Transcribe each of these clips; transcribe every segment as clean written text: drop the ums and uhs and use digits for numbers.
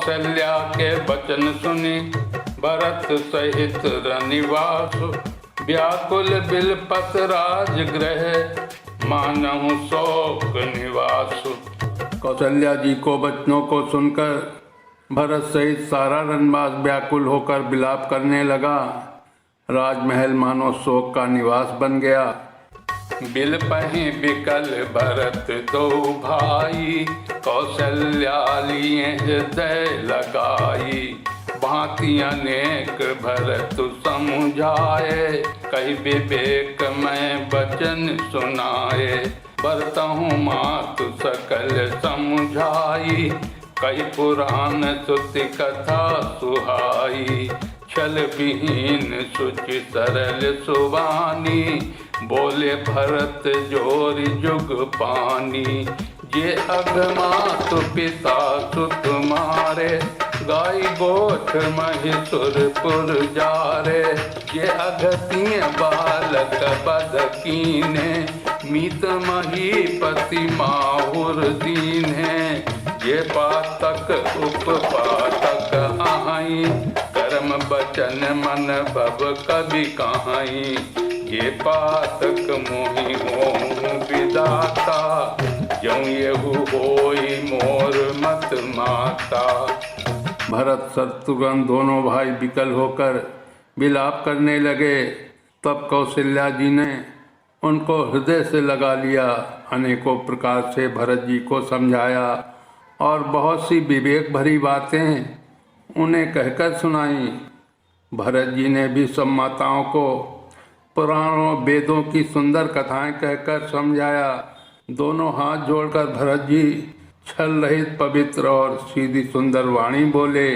कौशल्या के वचन सुनी भरत सहित रनिवास, व्याकुल बिलपत राजगृह मानहु शोक निवास। कौशल्या जी को वचनों को सुनकर भरत सहित सारा रनवास व्याकुल होकर विलाप करने लगा। राजमहल मानो शोक का निवास बन गया। बिलपहि बिकल भरत दो भाई, कौशल्या लिए हृदय लगाई। भांति अनेक भरत समझाए, कही विवेक में वचन सुनाए। बरतहु मातु सकल समझाई, कई पुराण श्रुति कथा सुहाई। छल विहीन शुचि सरल सुबानी, बोले भरत जोर जुग पानी। जे अघमातु पिता सुत मारे, गाय गोठ महिषुरपुर जारे। जे अघतिय बालक बध कीन्हे, मीत महीपति माहुर दीन्हे। ये पातक उपपातक आहाई, कर्म बचन मन भव कभी कहाई। ये पातक मोहि हों विदाता, ज्यों येहू होई मोर मत माता। भरत शत्रुघ्न दोनों भाई विकल होकर विलाप करने लगे। तब कौशल्या जी ने उनको हृदय से लगा लिया, अनेकों प्रकार से भरत जी को समझाया और बहुत सी विवेक भरी बातें उन्हें कहकर सुनाई। भरत जी ने भी सब माताओं को पुराणों वेदों की सुंदर कथाएं कहकर समझाया। दोनों हाथ जोड़कर भरत जी छल रहित पवित्र और सीधी सुंदर वाणी बोले।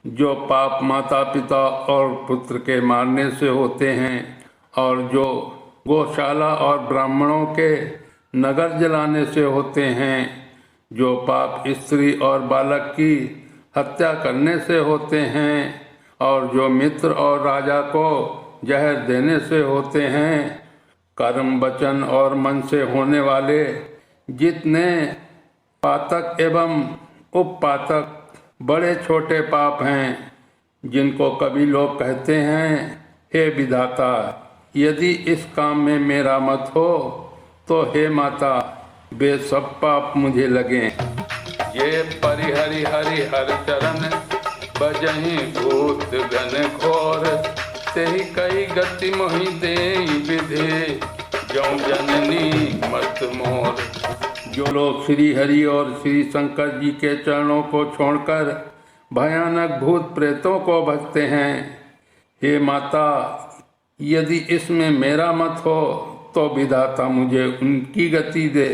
जो पाप माता पिता और पुत्र के मारने से होते हैं, और जो गौशाला और ब्राह्मणों के नगर जलाने से होते हैं, जो पाप स्त्री और बालक की हत्या करने से होते हैं, और जो मित्र और राजा को जहर देने से होते हैं। कर्म वचन और मन से होने वाले जितने पातक एवं उपपातक बड़े छोटे पाप हैं, जिनको कभी लोग कहते हैं, हे विधाता, यदि इस काम में मेरा मत हो तो हे माता, वे सब पाप मुझे लगे। ये परिहरि हरि हर चरण, बजहि भूत गण घोर। तेहि कई गति मोहि देई विधि, ज्यों जननी मत मोर। जो लोग श्री हरि और श्री शंकर जी के चरणों को छोड़कर भयानक भूत प्रेतों को भजते हैं, हे माता, यदि इसमें मेरा मत हो तो विधाता मुझे उनकी गति दे।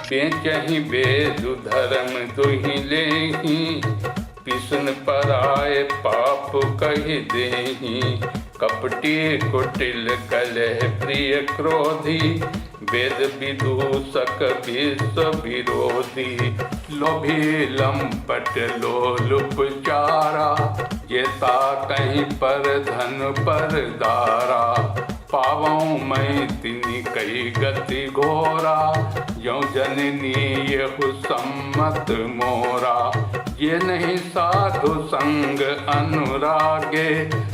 बेचहि वेद धर्म दुहि लेहि, पिसन पराए पाप कहि देहि। कपटी कुटिल कलह प्रिय क्रोधी, वेद विदूषक विश्व विरोधी। लोभी लंपट लोलुप चारा, जेता कहीं पर धन पर दारा। पावों मैं तिनि कई गति घोरा, ज्यों जननी यहु सम्मत मोरा। ये नहीं साधु संग अनुरागे,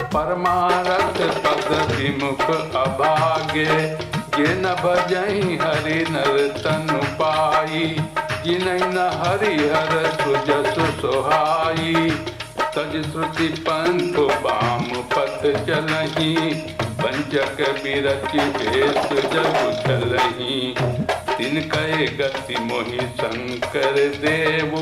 परमारथ पद विमुख अभागे। ये न भजहि हरि नर तनु पाई, जिनहि न हरिहर सुजसु सोहाई। तज श्रुति पंथ वाम पथ चलहि, पंचक बिरचि भेष जगु चलहि। तिनकै गति मोहि शंकर देवु,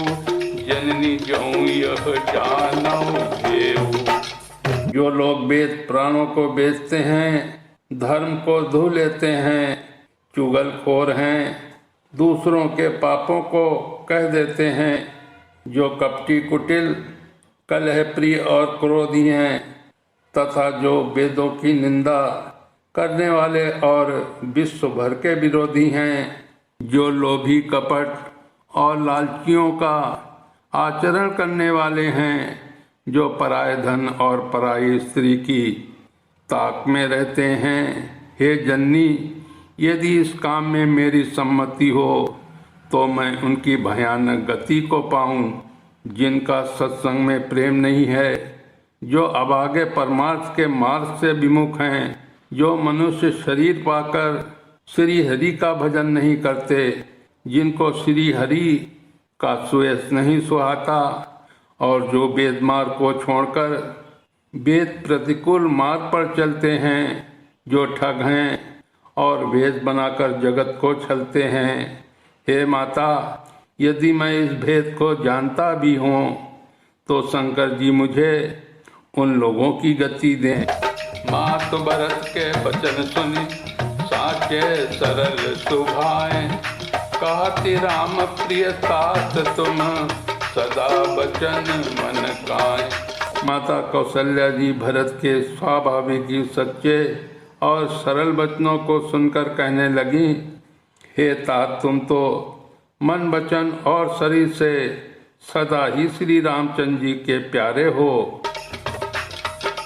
जननी ज्यों यह जानौ देवु। जो लोग वेद प्राणों को बेचते हैं, धर्म को धू लेते हैं, चुगलखोर हैं, दूसरों के पापों को कह देते हैं, जो कपटी कुटिल कलह प्रिय और क्रोधी हैं, तथा जो वेदों की निंदा करने वाले और विश्व भर के विरोधी हैं, जो लोभी कपट और लालचियों का आचरण करने वाले हैं, जो पराये धन और पराई स्त्री की ताक में रहते हैं। हे जननी, यदि इस काम में मेरी सम्मति हो तो मैं उनकी भयानक गति को पाऊं। जिनका सत्संग में प्रेम नहीं है, जो अभागे परमार्थ के मार्ग से विमुख हैं, जो मनुष्य शरीर पाकर श्री हरि का भजन नहीं करते, जिनको श्री हरि का सुयश नहीं सुहाता, और जो वेद मार्ग को छोड़कर वेद प्रतिकूल मार्ग पर चलते हैं, जो ठग हैं और भेष बनाकर जगत को छलते हैं। हे माता, यदि मैं इस भेद को जानता भी हूँ तो शंकर जी मुझे उन लोगों की गति दें। मात भरत के वचन सुनी साचे सरल सुभाए, कहती राम प्रिय तात तुम सदा वचन मन काए। माता कौशल्या जी भरत के स्वाभाविक ही सच्चे और सरल वचनों को सुनकर कहने लगी, हे तात, तुम तो मन वचन और शरीर से सदा ही श्री रामचंद्र जी के प्यारे हो।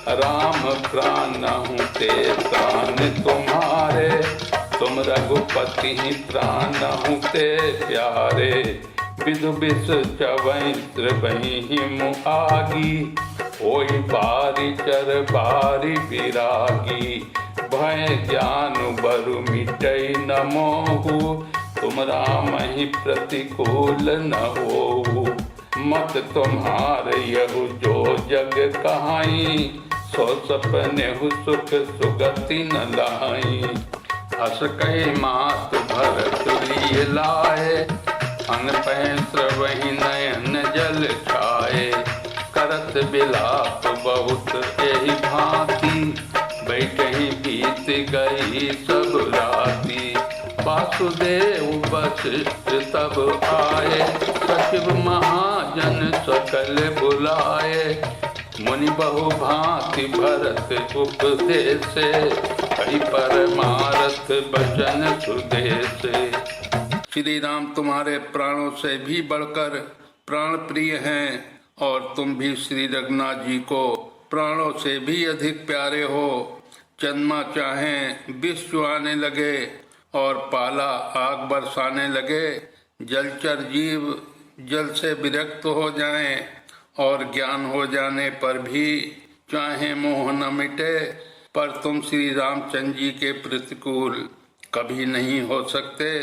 राम प्राण हूँ ते प्राण तुम्हारे, तुम रघुपति ही प्राण हूँ ते प्यारे। विदु विष चवई त्रिवही हिमु आगी, होई बारी चर बारी विरागी। भय ज्ञान बरु मिटई न मोहु, तुम राम ही प्रतिकूल न होहु। मत तुम्हार यहु जो जग कहाई, सो सपने हु सुख सुगति न लाई। हस कही मात भरत लिए लाए, अन पैंत्र वही नयन जल छाए। करत बिलाप बहुत यही भांति, बैठही बीत गई सब राती। वासुदेव वशिष्ठ तब आए, सचिव महाजन सकल बुलाए। मुनि बहु भांति भरत उपदेशे, कई परमारथ बचन सुदेशे। श्री राम तुम्हारे प्राणों से भी बढ़कर प्राण प्रिय हैं, और तुम भी श्री रघुनाथ जी को प्राणों से भी अधिक प्यारे हो। चंद्रमा चाहें विष चुआने लगे और पाला आग बरसाने लगे, जलचर जीव जल से विरक्त हो जाएं, और ज्ञान हो जाने पर भी चाहे मोह न मिटे, पर तुम श्री रामचंद्र जी के प्रतिकूल कभी नहीं हो सकते।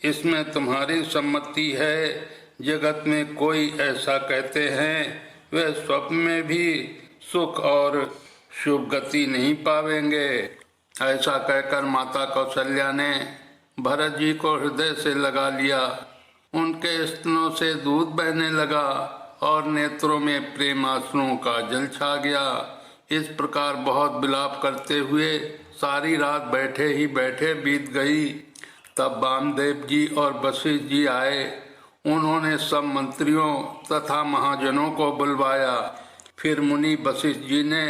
इसमें तुम्हारी सम्मति है। जगत में कोई ऐसा कहते हैं, वे स्वप्न में भी सुख और शुभ गति नहीं पावेंगे। ऐसा कहकर माता कौशल्या ने भरत जी को हृदय से लगा लिया। उनके स्तनों से दूध बहने लगा और नेत्रों में प्रेम आंसुओं का जल छा गया। इस प्रकार बहुत विलाप करते हुए सारी रात बैठे ही बैठे बीत गई। तब वामदेव जी और वशिष्ठ जी आए। उन्होंने सब मंत्रियों तथा महाजनों को बुलवाया। फिर मुनि वशिष्ठ जी ने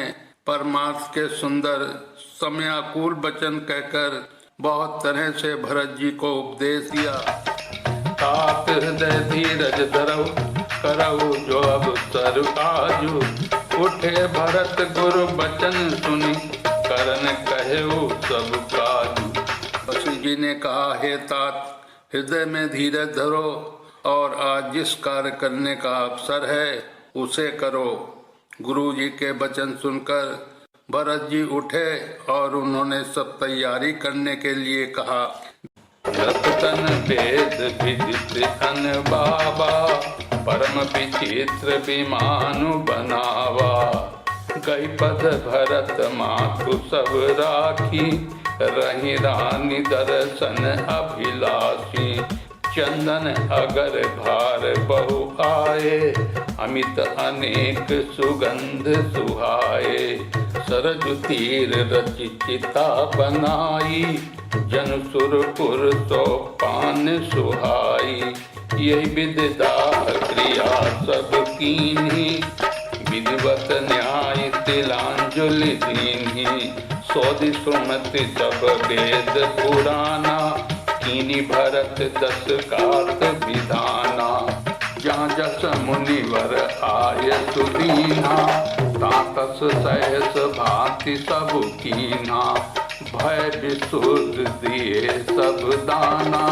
परमार्थ के सुंदर समयाकुल वचन कहकर बहुत तरह से भरत जी को उपदेश दिया। तात हृदय धीरज धरऊ, करऊ जो अब सर आजू। उठे भरत गुरु वचन सुनी, करन कहेऊ सब काजू। वशिष्ठ जी ने कहा, हे तात, हृदय में धीरज धरो और आज जिस कार्य करने का अवसर है उसे करो। गुरु जी के वचन सुनकर भरत जी उठे और उन्होंने सब तैयारी करने के लिए कहा। रतन वेद विदित अन बाबा, परम विचित्र विमानु बनावा। गई पद भरत मातु सब राखी, रही रानी दर्शन अभिलाषी। चंदन अगर भार बहु आए, अमित अनेक सुगंध सुहाए। सरजु तीर रचि चिता बनाई, जन सुरपुर तो पान सुहाई। यही विद्या क्रिया सब कीन्ही, विधिवत न्याय तिलांजलि दीन्ही। सोधि सुमति सब वेद पुराना, कीनी भरत दस कात विधाना। जहाँ जस मुनिवर आय सुदीना, तातस सहस भांति सब कीना। भय विशुद्ध दिए सब दाना,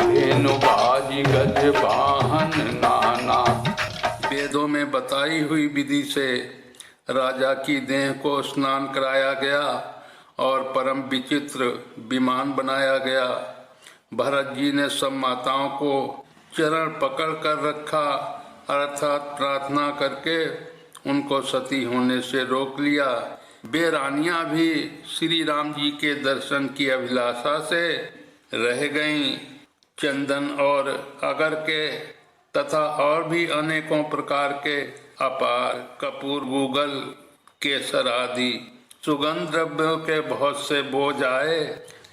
धेनु बाजी गज वाहन नाना। वेदों में बताई हुई विधि से राजा की देह को स्नान कराया गया और परम विचित्र विमान बनाया गया। भरत जी ने सब माताओं को चरण पकड़ कर रखा, अर्थात प्रार्थना करके उनको सती होने से रोक लिया। वे रानियां भी श्री राम जी के दर्शन की अभिलाषा से रह गईं। चंदन और अगर के तथा और भी अनेकों प्रकार के अपार कपूर, गूगल, केसर आदि सुगंध द्रव्यों के बहुत से बोझ आए।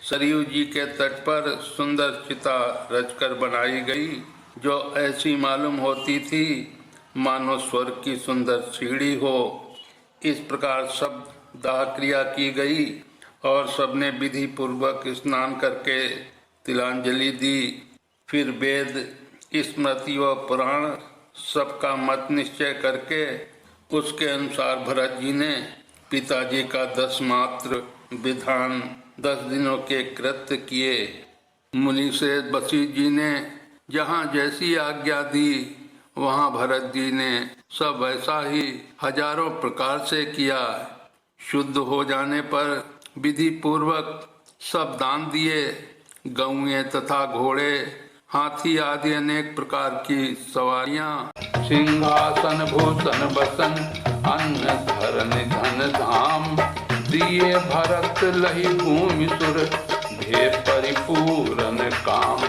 सरयू जी के तट पर सुंदर चिता रचकर बनाई गई, जो ऐसी मालूम होती थी मानो स्वर्ग की सुंदर सीढ़ी हो। इस प्रकार सब दाह क्रिया की गई और सबने विधि पूर्वक स्नान करके तिलांजलि दी। फिर वेद, स्मृति व पुराण सबका मत निश्चय करके उसके अनुसार भरत जी ने पिताजी का 10 मात्र विधान 10 दिनों के कृत्य किए। मुनि से वशिष्ठ जी ने जहाँ जैसी आज्ञा दी वहाँ भरत जी ने सब ऐसा ही हजारों प्रकार से किया। शुद्ध हो जाने पर विधि पूर्वक सब दान दिए। गौएं तथा घोड़े, हाथी आदि अनेक प्रकार की सवारियां, सिंहासन भूषण बसन, अन्न धन धन धाम, दिए भरत लही भूमि सुर, भे परिपूर्ण काम।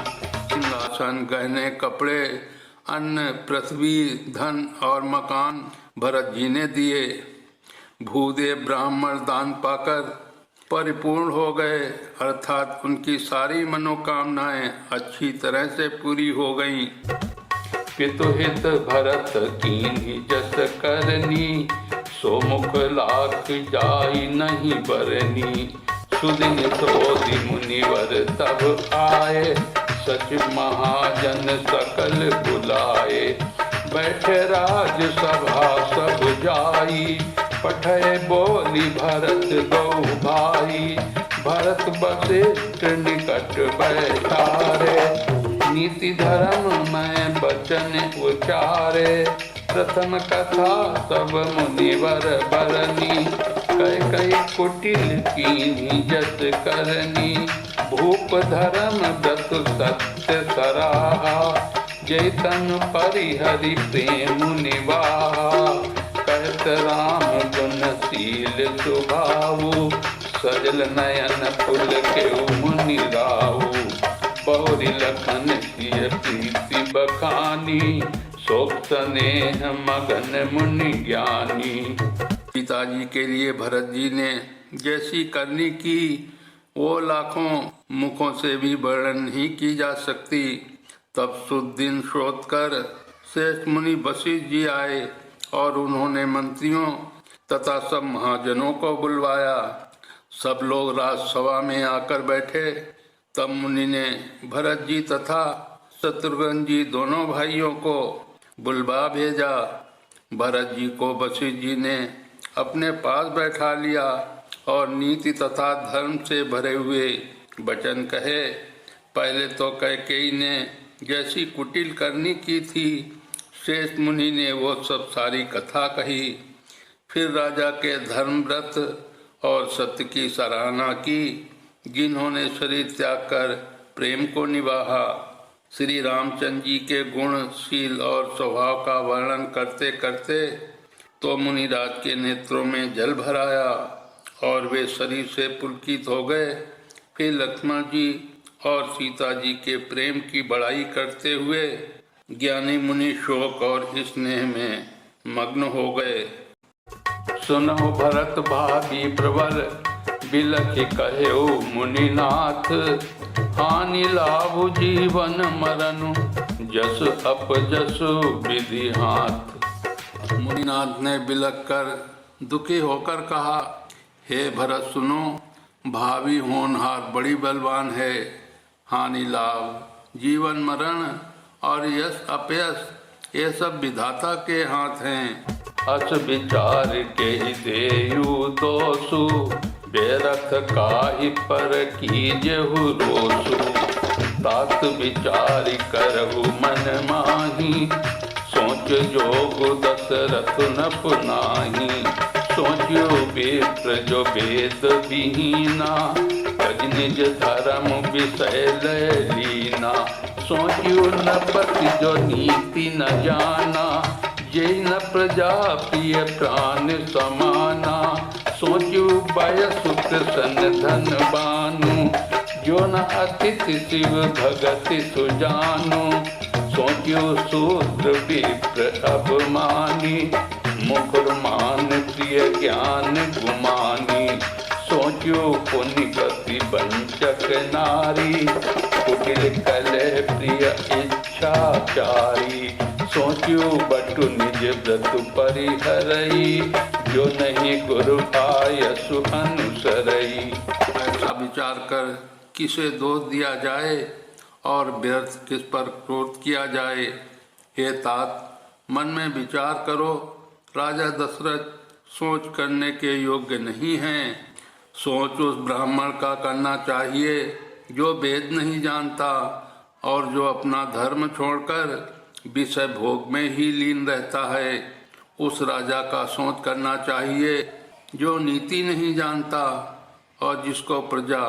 सिंहासन, गहने, कपड़े, अन्न, पृथ्वी, धन और मकान भरत जी ने दिए। भूदेव ब्राह्मण दान पाकर परिपूर्ण हो गए, अर्थात उनकी सारी मनोकामनाएं अच्छी तरह से पूरी हो गईं। पितुहित भरत कीन्ही जस करनी, सो मुख लाख जाई नहीं बरनी। सुदिन सोधि मुनिवर तब आए, सच महाजन सकल बुलाए। बैठे राज सभा सब जाई, पठय बोली भरत गौ भाई। भरत वशिष्ठ निकट बैठारे, नीति धर्म में वचन उचारे। प्रथम कथा सब मुनिवर बरनी, कई कई कुटिल कीन्ही जस करनी। भूप धर्म व्रत सत्य सराहा, जैतन परिहरि प्रेम निवाहा। कहत राम गुणशील स्वभावु, सजल नयन फुल के मुनि राहु। बहुरी लखन किय प्रीति बखानी, शोक स्नेह मगन मुनि ज्ञानी। पिताजी के लिए भरत जी ने जैसी करनी की वो लाखों मुखों से भी वर्णन नहीं की जा सकती। तब सुदिन शोध कर श्रेष्ठ मुनि वशिष्ठ जी आए और उन्होंने मंत्रियों तथा सब महाजनों को बुलवाया। सब लोग राजसभा में आकर बैठे। तब मुनि ने भरत जी तथा शत्रुघ्न जी दोनों भाइयों को बुलवा भेजा। भरत जी को वशिष्ठ जी ने अपने पास बैठा लिया और नीति तथा धर्म से भरे हुए वचन कहे। पहले तो कैकेयी ने जैसी कुटिल करनी की थी, श्रेष्ठ मुनि ने वो सब सारी कथा कही। फिर राजा के धर्मव्रत और सत्य की सराहना की, जिन्होंने शरीर त्याग कर प्रेम को निभाया। श्री रामचंद्र जी के गुण, शील और स्वभाव का वर्णन करते करते तो मुनिराज के नेत्रों में जल भर आया और वे शरीर से पुलकित हो गए। फिर लक्ष्मण जी और सीता जी के प्रेम की बड़ाई करते हुए ज्ञानी मुनि शोक और स्नेह में मग्न हो गए। सुनो भरत भाभी प्रबल, बिलखि कहेउ मुनिनाथ। हानि लाभ जीवन मरनु, जस अपजस विधि हाथ। मुनिनाथ ने बिलख कर दुखी होकर कहा, हे भरत सुनो, भावी होनहार बड़ी बलवान है। हानि लाभ, जीवन मरण और यश अपयश ये सब विधाता के हाथ हैं। अस विचार के देयु दोषु, बेरथ काहि पर कीजहु रोसु। तात विचार करहु मन माही, सोच सोच जोग दशरथ न पुनाही, सोच्यो विप्र जो वेद विहीना, तज निज धर्म विषय लय लीना। सोच्यो नपति जो नीति न जाना, जे न प्रजा प्रिय प्राण समाना। सोच्यो वयसुत सन धन बानु, जो न अतिथि शिव भगति सुजानु। सोच्यो शूद्र विप्र अभिमानी, मुकुर मान प्रिय ज्ञान गुमानी। सोच्यो पुण्यपति वंचक नारी, कुटिल कलह प्रिय इच्छाचारी। सोच्यो बटु निज व्रत परिहरई, जो नहीं गुरु आयसु अनुसरई। ऐसा विचार कर किसे दोष दिया जाए और व्यर्थ किस पर क्रोध किया जाए। हे तात, मन में विचार करो, राजा दशरथ सोच करने के योग्य नहीं हैं। सोच उस ब्राह्मण का करना चाहिए जो वेद नहीं जानता और जो अपना धर्म छोड़कर विषय भोग में ही लीन रहता है। उस राजा का सोच करना चाहिए जो नीति नहीं जानता और जिसको प्रजा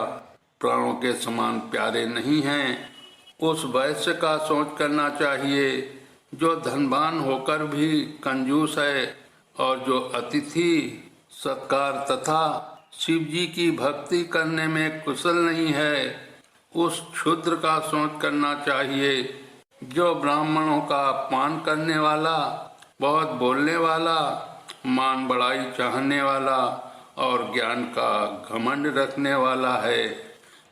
प्राणों के समान प्यारे नहीं हैं। उस वैश्य का सोच करना चाहिए जो धनवान होकर भी कंजूस है और जो अतिथि सत्कार तथा शिव जी की भक्ति करने में कुशल नहीं है। उस क्षुद्र का सोच करना चाहिए जो ब्राह्मणों का अपमान करने वाला, बहुत बोलने वाला, मान बढ़ाई चाहने वाला और ज्ञान का घमंड रखने वाला है।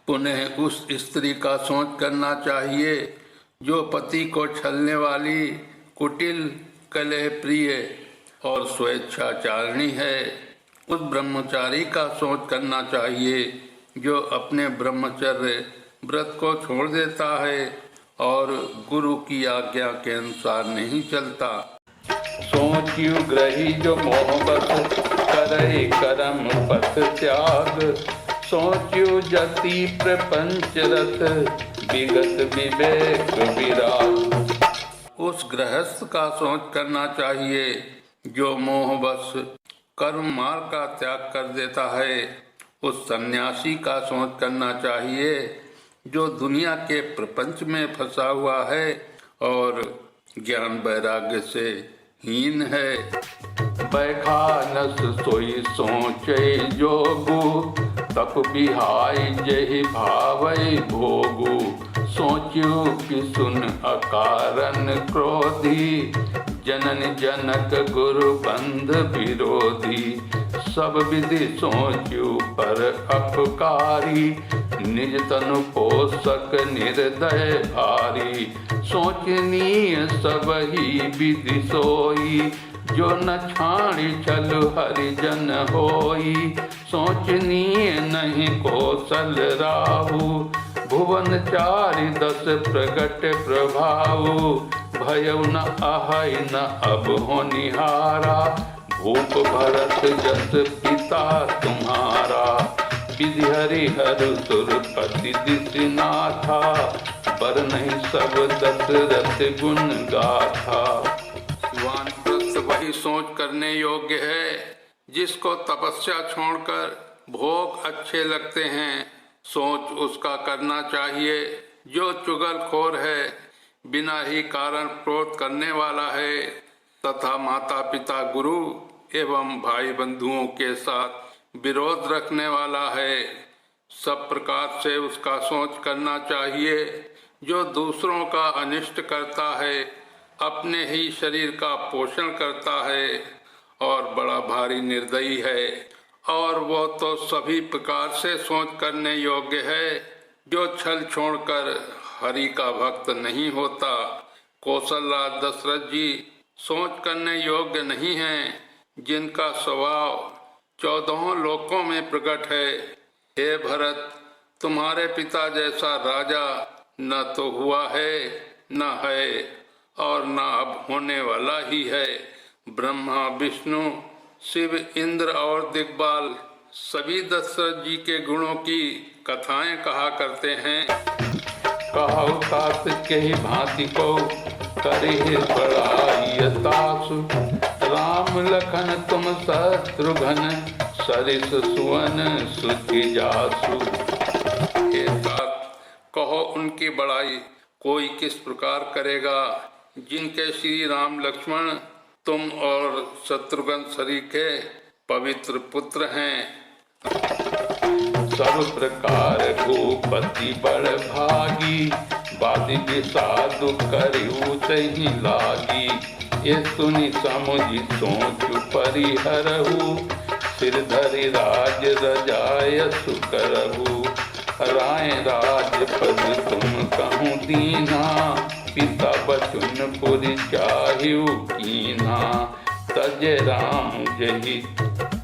पुनः उस स्त्री का सोच करना चाहिए जो पति को छलने वाली, कुटिल, कलह प्रिय और स्वेच्छाचारिणी है। उस ब्रह्मचारी का सोच करना चाहिए जो अपने ब्रह्मचर्य व्रत को छोड़ देता है और गुरु की आज्ञा के अनुसार नहीं चलता। सोच्यु ग्रही जो मोहबत करे कर्म पथ त्याग, सोच्यु जति प्रपंच रथ विगत विवेक विराग। उस गृहस्थ का सोच करना चाहिए जो मोहवश कर्म मार्ग का त्याग कर देता है। उस सन्यासी का सोच करना चाहिए जो दुनिया के प्रपंच में फंसा हुआ है और ज्ञान वैराग्य से हीन है। बैखानस सोई सोचे जोगु, तप बिहाय जहि भावै भोगु। सोच्यो कि सुन अकारण क्रोधी, जनन जनक गुरु बंध विरोधी। सब विधि सोच्यो पर अपकारी, निज तनु पोषक निर्दय भारी। सोचनीय सब ही विधि सोई, जो न छाणी छल हरिजन होई। सोचनीय नहीं कौशल राहु, भुवन चारि दस प्रगट प्रभावु। भयउ न आहै न अब होनिहारा, भूप भरत जस पिता तुम्हारा। विधि हरिहर सुरपति दिशनाथा, पर नहीं सब दशरथ गुण गाथा। वानप्रस्थ वही सोच करने योग्य है जिसको तपस्या छोड़कर भोग अच्छे लगते हैं। सोच उसका करना चाहिए जो चुगलखोर है, बिना ही कारण क्रोध करने वाला है तथा माता पिता गुरु एवं भाई बंधुओं के साथ विरोध रखने वाला है। सब प्रकार से उसका सोच करना चाहिए जो दूसरों का अनिष्ट करता है, अपने ही शरीर का पोषण करता है और बड़ा भारी निर्दयी है। और वो तो सभी प्रकार से सोच करने योग्य है जो छल छोड़कर हरि का भक्त नहीं होता। कौशलराज दशरथ जी सोच करने योग्य नहीं हैं, जिनका स्वभाव 14 लोकों में प्रकट है। हे भरत, तुम्हारे पिता जैसा राजा न तो हुआ है, न है और न अब होने वाला ही है। ब्रह्मा, विष्णु, शिव, इंद्र और दिग्बाल सभी दशरथ जी के गुणों की कथाएं कहा करते हैं। कहु तात के ही भांति को करिहि बड़ाई तासु। राम लखन तुम शत्रुघ्न सरिस सुवन सुचि जासु। हे तात, कहो उनकी बड़ाई कोई किस प्रकार करेगा जिनके श्री राम लक्ष्मण तुम और शत्रुघ्न सरीखे पवित्र पुत्र हैं। सर्व प्रकार भूपति बड़ भागी, बादि विषादु करिउ तहि लागी। ये सुनि समुझि सोचु परिहरहु, सिर धरि राज रजायसु करहु। राय राजपद तुम कहूँ दीना, पिता बचन पुरि चाहिउ कीना। तज राम जहि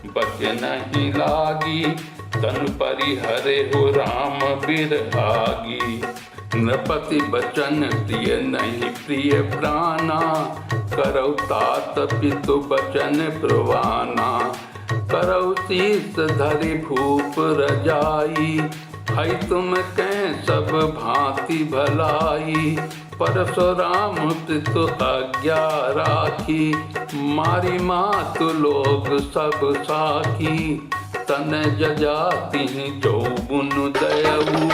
बचन नहीं लागी, तन परिहरे हो राम बिरहागी। नृपति बचन प्रिय नहीं प्रिय प्राणा, करौ तात पितु बचन प्रवाना। करौ शीस धरि भूप रजाई, है तुम कह सब भांति भलाई। परशुराम पितु आज्ञा राखी, मारी मातु लोग सब साखी। तन जजाति चौबुन दयऊ,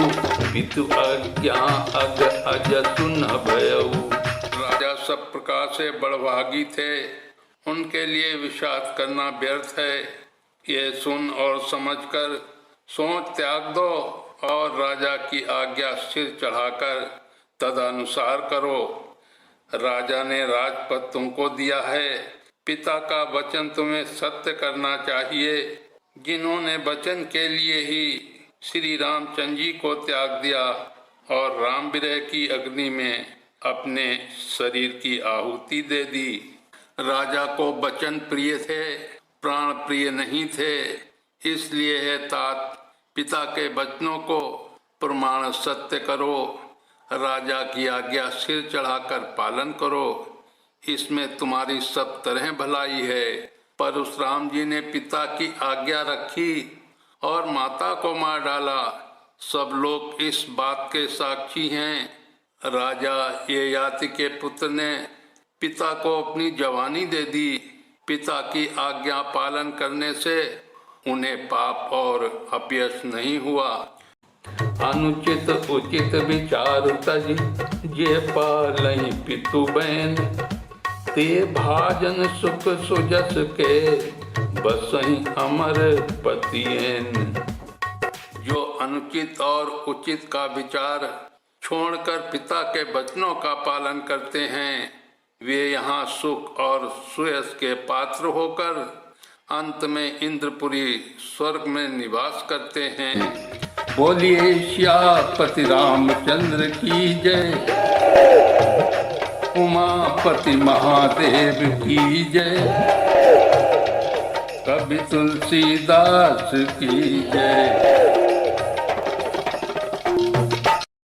पितु आज्ञा अग अज सुन भयऊ। राजा सब प्रकार से बड़भागी थे, उनके लिए विषाद करना व्यर्थ है। ये सुन और समझकर सोच त्याग दो और राजा की आज्ञा सिर चढ़ाकर तदनुसार करो। राजा ने राजपद तुमको दिया है, पिता का वचन तुम्हें सत्य करना चाहिए। जिन्होंने वचन के लिए ही श्री रामचंद्र जी को त्याग दिया और राम विरह की अग्नि में अपने शरीर की आहुति दे दी। राजा को वचन प्रिय थे, प्राण प्रिय नहीं थे। इसलिए है तात, पिता के वचनों को प्रमाण सत्य करो, राजा की आज्ञा सिर चढ़ाकर पालन करो। इसमें तुम्हारी सब तरह भलाई है। परशुराम जी ने पिता की आज्ञा रखी और माता को मार डाला। सब लोग इस बात के साक्षी हैं। राजा ययाति के पुत्र ने पिता को अपनी जवानी दे दी। पिता की आज्ञा पालन करने से उन्हें पाप और अपयश नहीं हुआ। अनुचित उचित विचार तज, जे पालहि पितु बैन। ते भाजन सुख सुजस के, बसहि अमर पतियन। जो अनुचित और उचित का विचार छोड़कर पिता के वचनों का पालन करते हैं, वे यहाँ सुख और सुयश के पात्र होकर अंत में इंद्रपुरी स्वर्ग में निवास करते हैं। बोलिए श्यापति रामचंद्र की जय, उमापति महादेव की जय, कवि तुलसीदास की जय।